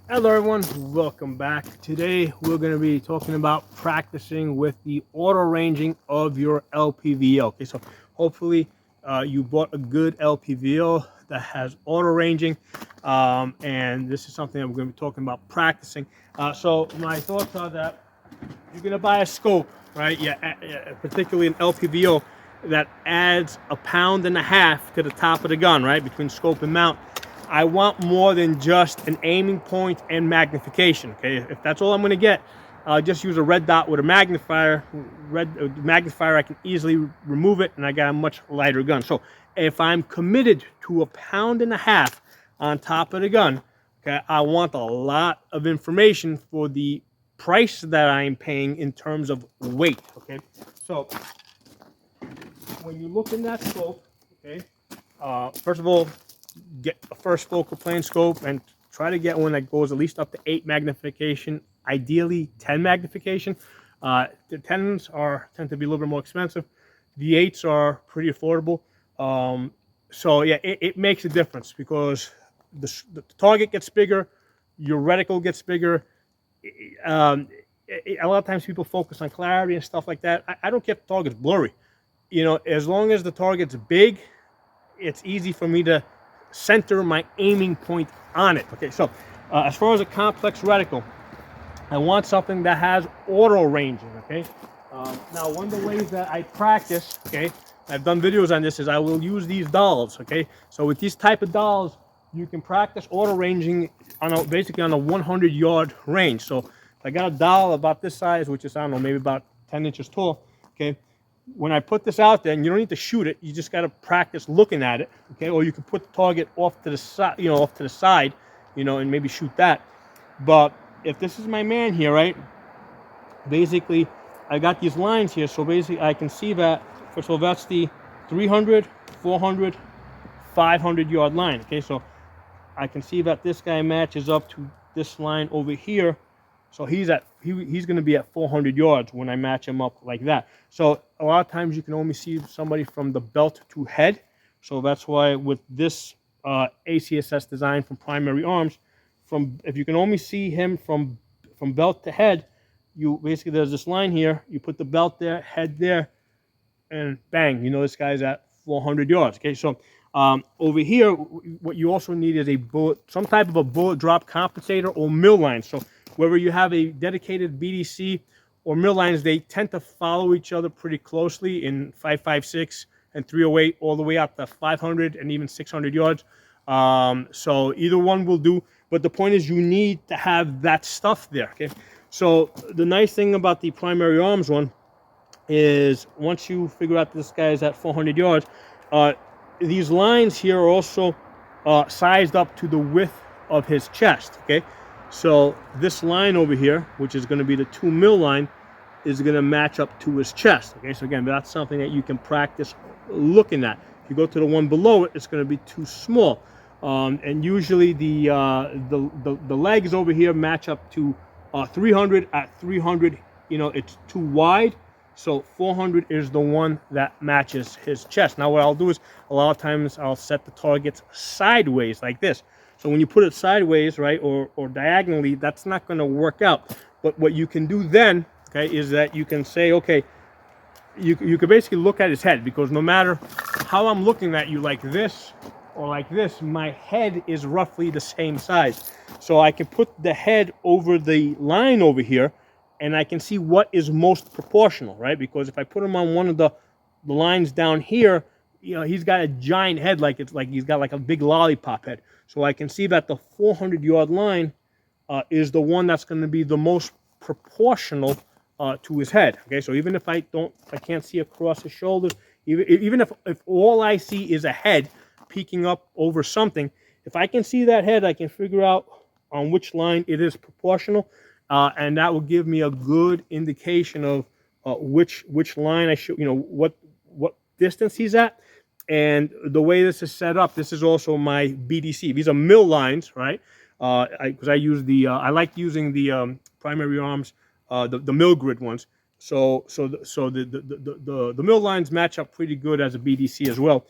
Hello everyone, welcome back. Today we're going to be talking about practicing with the auto ranging of your LPVO. Okay, so hopefully you bought a good LPVO that has auto ranging, and this is something that we're going to be talking about practicing. So my thoughts are that you're going to buy a scope, right? Yeah, particularly an LPVO that adds 1.5 pounds to the top of the gun, right, between scope and mount. I want more than just an aiming point and magnification. Okay, if that's all I'm going to get, I'll just use a red dot with a magnifier. Magnifier, I can easily remove it, and I got a much lighter gun. So if I'm committed to 1.5 pounds on top of the gun, okay, I want a lot of information for the price that I'm paying in terms of weight. Okay, so when you look in that scope, okay, first of all, get a first focal plane scope and try to get one that goes at least up to 8 magnification, ideally 10 magnification. The 10s tend to be a little bit more expensive. The 8s are pretty affordable. So yeah, it makes a difference because the target gets bigger, your reticle gets bigger. Um, a lot of times people focus on clarity and stuff like that. I don't get the targets blurry. As long as the target's big, it's easy for me to center my aiming point on it. Okay, so as far as a complex reticle, I want something that has auto ranging. Okay, now one of the ways that I practice, okay, I've done videos on this, is I will use these dolls. Okay, so with these type of dolls, you can practice auto ranging on basically on a 100-yard range. So I got a doll about this size, which is, I don't know, maybe about 10 inches tall. Okay, when I put this out there, and you don't need to shoot it, you just got to practice looking at it. Okay, or you can put the target off to the side, off to the side, and maybe shoot that. But if this is my man here, right? Basically, I got these lines here, so basically I can see that. First of all, that's the 300, 400, 500-yard line. Okay, so I can see that this guy matches up to this line over here. So he's going to be at 400 yards when I match him up like that. So a lot of times you can only see somebody from the belt to head. So that's why with this ACSS design from Primary Arms, if you can only see him from belt to head, you basically, there's this line here. You put the belt there, head there, and bang, this guy's at 400 yards. Okay, so over here, what you also need is some type of a bullet drop compensator or mill line. So whether you have a dedicated BDC or mill lines, they tend to follow each other pretty closely in 5.56 and 308 all the way up to 500 and even 600 yards. So either one will do, but the point is you need to have that stuff there. Okay, so the nice thing about the Primary Arms one is once you figure out this guy's at 400 yards, these lines here are also sized up to the width of his chest. Okay, so this line over here, which is going to be the 2 mil line, is going to match up to his chest. Okay, so again, that's something that you can practice looking at. If you go to the one below it, it's going to be too small, and usually the legs over here match up to 300 at 300. It's too wide. So 400 is the one that matches his chest. Now what I'll do is a lot of times I'll set the targets sideways like this. So when you put it sideways, right, or diagonally, that's not going to work out. But what you can do then, okay, is that you can say, okay, you can basically look at his head, because no matter how I'm looking at you, like this or like this, my head is roughly the same size. So I can put the head over the line over here, and I can see what is most proportional, right? Because if I put him on one of the lines down here, he's got a giant head, like he's got like a big lollipop head. So I can see that the 400-yard line is the one that's going to be the most proportional to his head. Okay, so even if I can't see across his shoulders, even if all I see is a head peeking up over something, if I can see that head, I can figure out on which line it is proportional. And that will give me a good indication of which line I should, what distance he's at. And the way this is set up, this is also my BDC. These are mill lines, right? Because I like using the Primary Arms, the mill grid ones. So the mill lines match up pretty good as a BDC as well.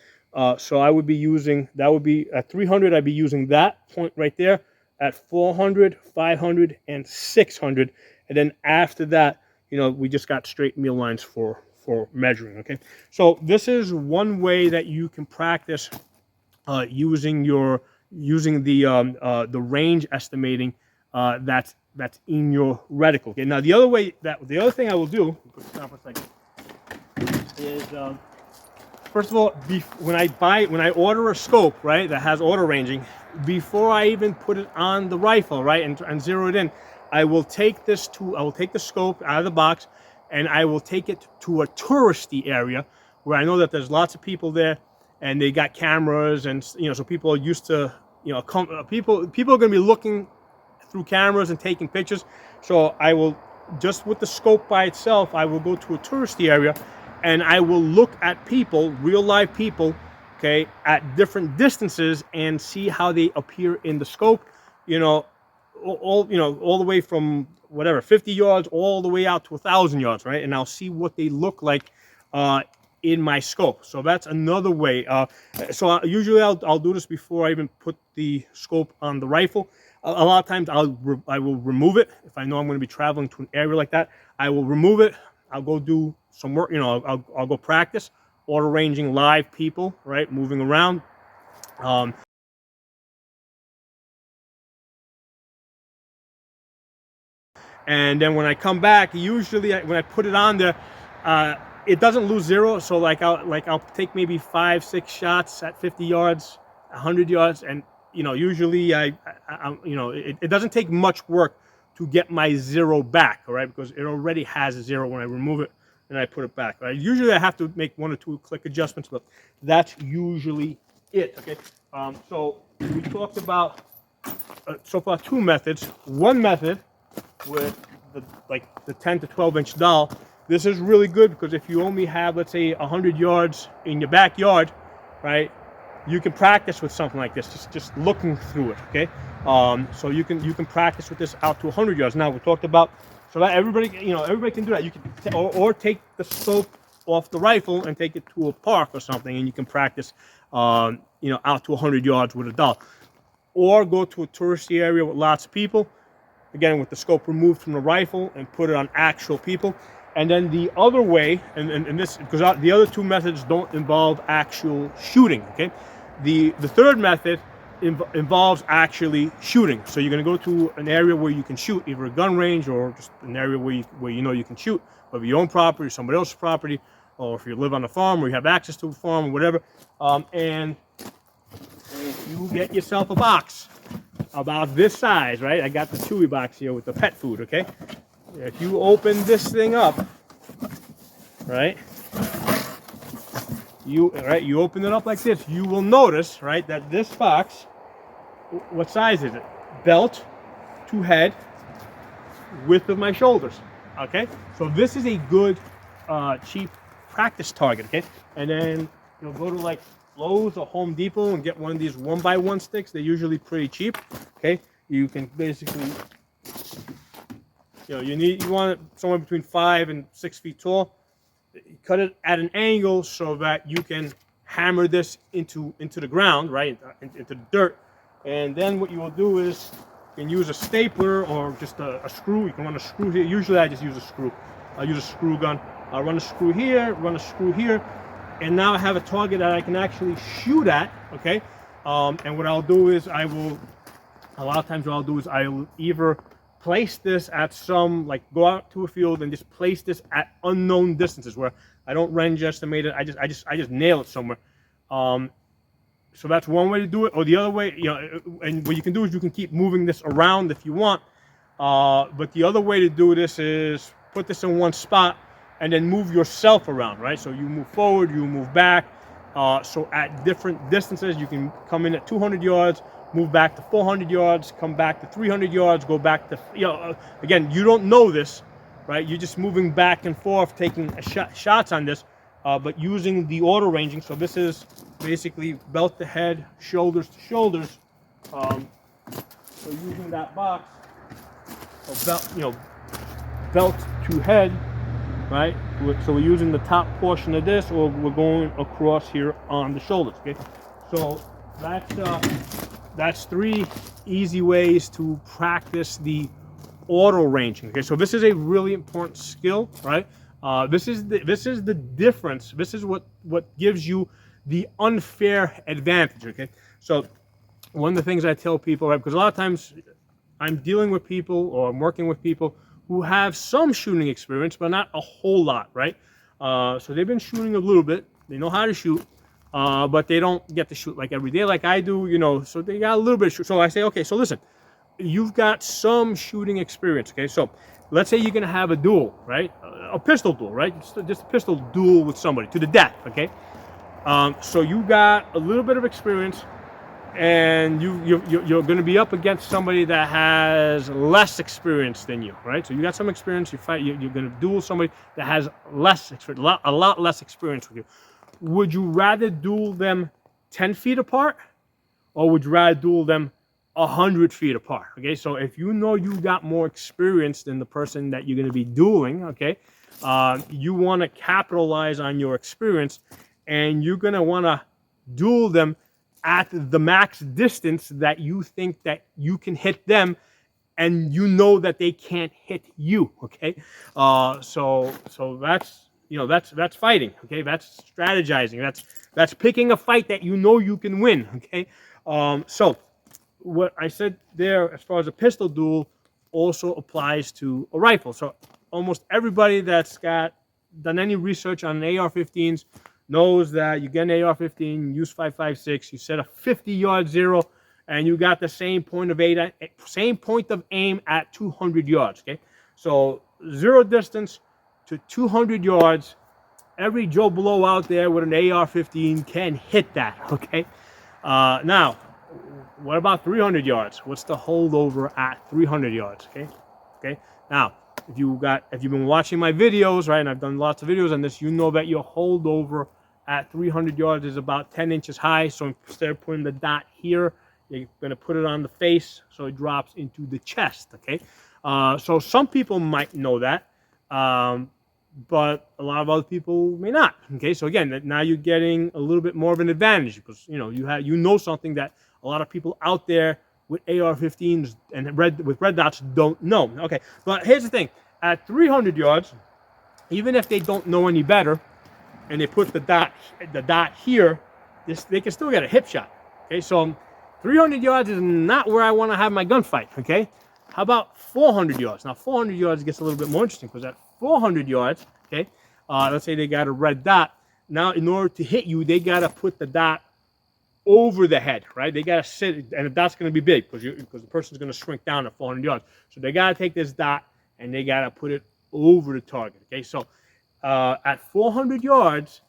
So I would be using, that would be at 300. I'd be using that point right there. at 400, 500, and 600. And then after that, we just got straight meal lines for measuring. Okay, so this is one way that you can practice using the range estimating that's in your reticle. Okay, now the other thing I will do, put this down for a second, is first of all, when I order a scope, right, that has auto ranging, before I even put it on the rifle, right, and zero it in, I will take the scope out of the box, and I will take it to a touristy area where I know that there's lots of people there, and they got cameras, and so people are used to, people are going to be looking through cameras and taking pictures. So I will, just with the scope by itself, I will go to a touristy area, and I will look at people, real live people, okay, at different distances, and see how they appear in the scope. All the way from whatever 50 yards all the way out to 1,000 yards, right? And I'll see what they look like in my scope. So that's another way. Usually I'll do this before I even put the scope on the rifle. A lot of times I will remove it if I know I'm going to be traveling to an area like that. I will remove it. I'll go do some work. I'll go practice auto ranging live people, right, moving around. And then when I come back, usually when I put it on there, it doesn't lose zero. So I'll take maybe 5-6 shots at 50 yards, 100 yards, and usually it doesn't take much work to get my zero back, all right, because it already has a zero when I remove it and I put it back. Right? Usually I have to make 1 or 2 click adjustments, but that's usually it. Okay, so we talked about so far 2 methods. One method with the 10 to 12 inch dowel. This is really good because if you only have, let's say, 100 yards in your backyard, right, you can practice with something like this, just looking through it. Okay, so you can practice with this out to 100 yards. Now we talked about, so that everybody can do that. You can or take the scope off the rifle and take it to a park or something, and you can practice out to 100 yards with a dowel, or go to a touristy area with lots of people, again with the scope removed from the rifle, and put it on actual people. And then the other way, and this, because the other 2 methods don't involve actual shooting. Okay, the third method involves actually shooting. So you're going to go to an area where you can shoot, either a gun range or just an area where you can shoot, whether your own property or somebody else's property, or if you live on a farm or you have access to a farm or whatever. And you get yourself a box about this size, right? I got the Chewy box here with the pet food. Okay, if you open this thing up, right? You open it up like this, you will notice, right, that this box, what size is it? Belt to head, width of my shoulders. Okay, so this is a good cheap practice target. Okay, and then you'll go to like Lowe's or Home Depot and get one of these 1x1 sticks. They're usually pretty cheap. Okay, you can basically, you want it somewhere between 5 and 6 feet tall. You cut it at an angle so that you can hammer this into the ground, right, into the dirt. And then what you will do is you can use a stapler or just a screw. You can run a screw here. Usually I just use a screw. I'll use a screw gun. I'll run a screw here, and now I have a target that I can actually shoot at. Okay, and what I'll do is a lot of times what I'll do is I'll either place this at go out to a field and just place this at unknown distances where I don't range estimate it. I just nail it somewhere. So that's one way to do it. Or the other way, and what you can do is you can keep moving this around if you want. But the other way to do this is put this in one spot and then move yourself around, right? So you move forward, you move back. So at different distances, you can come in at 200 yards, move back to 400 yards, come back to 300 yards, go back to, again, you don't know this, right? You're just moving back and forth, taking shots on this, but using the auto ranging. So this is basically belt to head, shoulders to shoulders. So using that box, belt to head, right? So we're using the top portion of this, or we're going across here on the shoulders. Okay, so that's that's 3 easy ways to practice the auto ranging. Okay, so this is a really important skill, right? This is the difference. This is what gives you the unfair advantage. Okay, so one of the things I tell people, right, because a lot of times I'm dealing with people or I'm working with people who have some shooting experience, but not a whole lot, right? So they've been shooting a little bit. They know how to shoot, but they don't get to shoot like every day like I do, you know. So they got a little bit of shoot. So I say, okay, so listen, you've got some shooting experience, okay? So let's say you're gonna have a duel, right? A pistol duel, right? Just a pistol duel with somebody to the death, okay? So you got a little bit of experience, and you're going to be up against somebody that has less experience than you, right? So you got some experience. You're going to duel somebody that has less experience, a lot less experience with you. Would you rather duel them 10 feet apart, or would you rather duel them 100 feet apart? Okay, so if you know you got more experience than the person that you're going to be dueling, okay, you want to capitalize on your experience, and you're going to want to duel them at the max distance that you think that you can hit them, and you know that they can't hit you. Okay, so that's, you know, that's fighting. Okay, that's strategizing. That's picking a fight that you know you can win. Okay, so what I said there as far as a pistol duel also applies to a rifle. So almost everybody that's done any research on AR-15s knows that you get an AR-15, use 5.56, you set a 50-yard zero, and you got the same point of aim at 200 yards. Okay, so zero distance to 200 yards. Every Joe Blow out there with an AR-15 can hit that. Okay, now what about 300 yards? What's the holdover at 300 yards? Okay. Now, if you've been watching my videos, right, and I've done lots of videos on this, you know that your holdover at 300 yards is about 10 inches high. So instead of putting the dot here, you're going to put it on the face so it drops into the chest. Okay, so some people might know that, but a lot of other people may not. Okay, so again, now you're getting a little bit more of an advantage, because you know something that a lot of people out there with AR-15s and with red dots don't know. Okay, but here's the thing: at 300 yards, even if they don't know any better, and they put the dot here, they can still get a hip shot. Okay, so 300 yards is not where I want to have my gunfight. Okay, how about 400 yards? Now 400 yards gets a little bit more interesting, because at 400 yards, okay, let's say they got a red dot. Now in order to hit you, they got to put the dot over the head, right? They got to sit, and the dot's going to be big because the person's going to shrink down at 400 yards. So they got to take this dot and they got to put it over the target. Okay, so at 400 yards,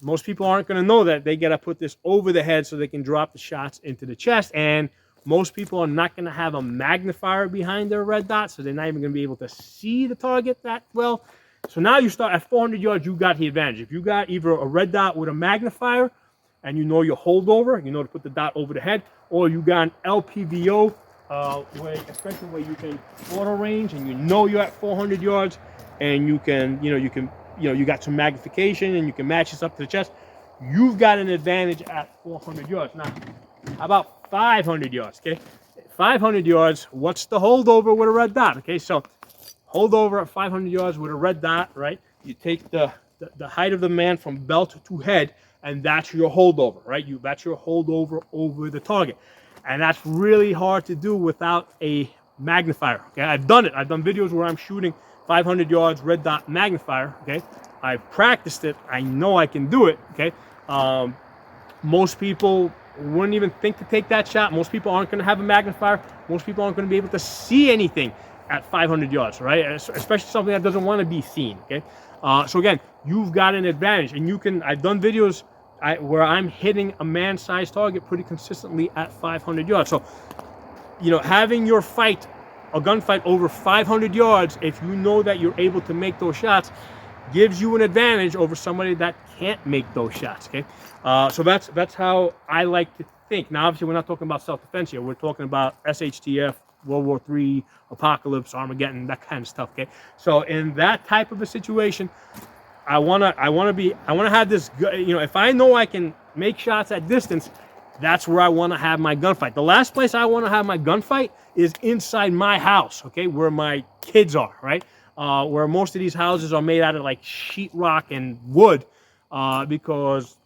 most people aren't going to know that they got to put this over the head so they can drop the shots into the chest. And most people are not going to have a magnifier behind their red dot, so they're not even going to be able to see the target that well. So now you start at 400 yards, you got the advantage. If you got either a red dot with a magnifier, and you know your holdover, you know to put the dot over the head, or you got an LPVO, especially where you can auto range, and you know you're at 400 yards, and you got some magnification, and you can match this up to the chest. You've got an advantage at 400 yards. Now, how about 500 yards? Okay, 500 yards. What's the holdover with a red dot? Okay, so holdover at 500 yards with a red dot, right? You take the height of the man from belt to head, and that's your holdover, right? That's your holdover over the target. And that's really hard to do without a magnifier. Okay, I've done it. I've done videos where I'm shooting 500 yards red dot magnifier. Okay, I've practiced it. I know I can do it. Okay, most people wouldn't even think to take that shot. Most people aren't going to have a magnifier. Most people aren't going to be able to see anything at 500 yards, right? Especially something that doesn't want to be seen. Okay, so again, you've got an advantage, and you can. I've done videos where I'm hitting a man-sized target pretty consistently at 500 yards. So, having your fight, a gunfight over 500 yards, if you know that you're able to make those shots, gives you an advantage over somebody that can't make those shots. Okay, so that's how I like to think. Now, obviously, we're not talking about self-defense here. We're talking about SHTF, World War III, Apocalypse, Armageddon, that kind of stuff. Okay, so in that type of a situation, I wanna have this. If I know I can make shots at distance, that's where I want to have my gunfight. The last place I want to have my gunfight is inside my house, okay, where my kids are, right? Where most of these houses are made out of like sheetrock and wood, because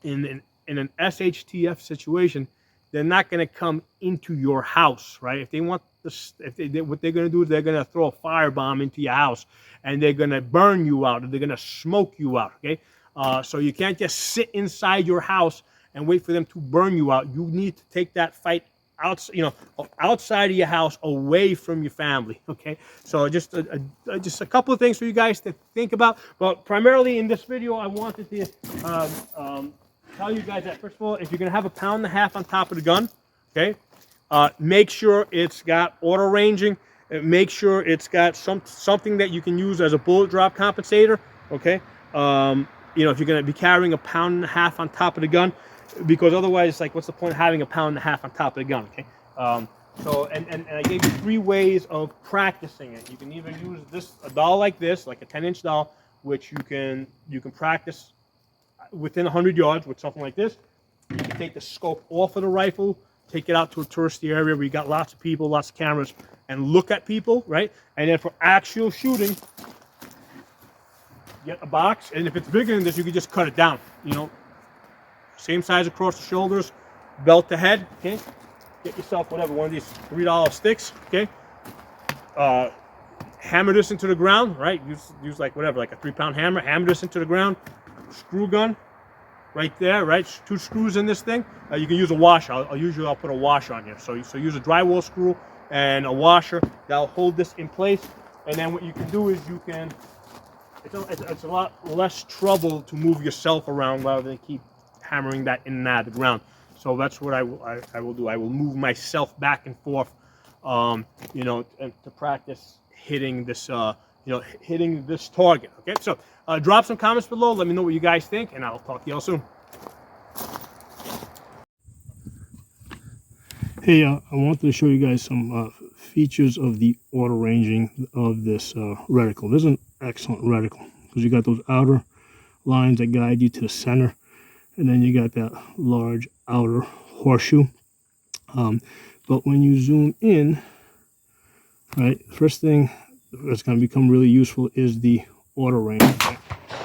in an SHTF situation, they're not going to come into your house, right? If they want this, what they're going to do is they're going to throw a firebomb into your house, and they're going to burn you out, or they're going to smoke you out, okay? So you can't just sit inside your house and wait for them to burn you out. You need to take that fight outside of your house, away from your family, okay? So just a couple of things for you guys to think about. But primarily in this video, I wanted to tell you guys that, first of all, if you're going to have a 1.5 pounds on top of the gun, okay, make sure it's got auto ranging. Make sure it's got something that you can use as a bullet drop compensator, okay? You know, if you're going to be carrying a 1.5 pounds on top of the gun, because otherwise, it's like, what's the point of having a 1.5 pounds on top of the gun, okay? So, and I gave you 3 ways of practicing it. You can either use a doll like this, like a 10-inch doll, which you can practice within 100 yards with something like this. You can take the scope off of the rifle, take it out to a touristy area where you got lots of people, lots of cameras, and look at people, right? And then for actual shooting, get a box, and if it's bigger than this, you can just cut it down, you know, same size across the shoulders, belt to head, okay? Get yourself whatever, one of these $3 sticks, okay? Hammer this into the ground, right? Use like whatever, like a 3-pound hammer, hammer this into the ground, screw gun, right there, right? 2 screws in this thing. You can use a washer. I'll put a washer on here. So use a drywall screw and a washer that'll hold this in place. And then what you can do is it's a lot less trouble to move yourself around rather than keep hammering that in and out of the ground. So that's what I will do. I will move myself back and forth, you know, to practice hitting this, hitting this target. Okay, so drop some comments below. Let me know what you guys think, and I'll talk to y'all soon. Hey, I wanted to show you guys some features of the auto ranging of this reticle. This is an excellent reticle because you got those outer lines that guide you to the center, and then you got that large outer horseshoe. But when you zoom in, right, first thing that's going to become really useful is the auto range. Right?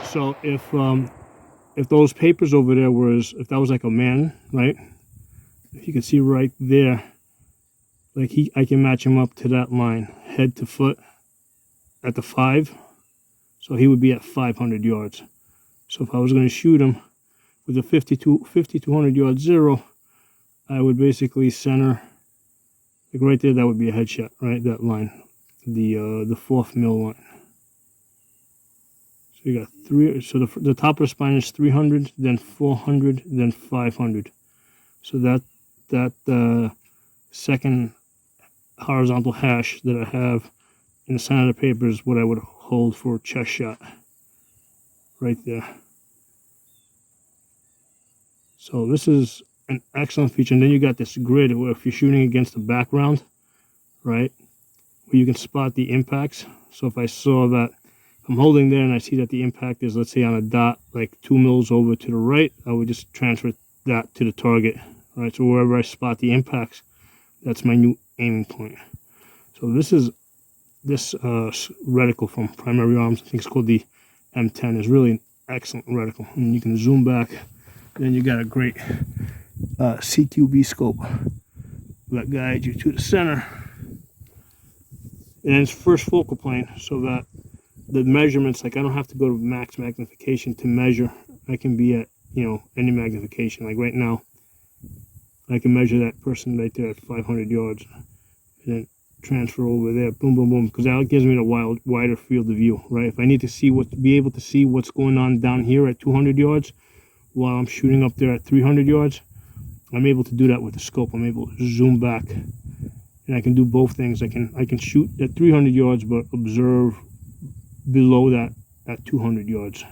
So if those papers over there if that was like a man, right? If you can see right there, like I can match him up to that line, head to foot at the 5. So he would be at 500 yards. So if I was going to shoot him with a 5200 yard zero, I would basically center, like right there, that would be a headshot, right? That line, the 4th mil line. So you got 3, so the top of the spine is 300, then 400, then 500. So that second horizontal hash that I have in the center of the paper is what I would hold for a chest shot, right there. So this is an excellent feature. And then you got this grid where if you're shooting against the background, right, where you can spot the impacts. So if I saw that I'm holding there and I see that the impact is, let's say, on a dot like 2 mils over to the right, I would just transfer that to the target, right? So wherever I spot the impacts, that's my new aiming point. So this reticle from Primary Arms, I think it's called the M10, is really an excellent reticle. And you can zoom back, then you got a great CQB scope that guides you to the center. And it's first focal plane, so that the measurements, like I don't have to go to max magnification to measure. I can be at, you know, any magnification. Like right now, I can measure that person right there at 500 yards, and then transfer over there, boom, boom, boom, because that gives me the wider field of view, right? If I need to be able to see what's going on down here at 200 yards, while I'm shooting up there at 300 yards, I'm able to do that with the scope. I'm able to zoom back, and I can do both things. I can shoot at 300 yards, but observe below that at 200 yards.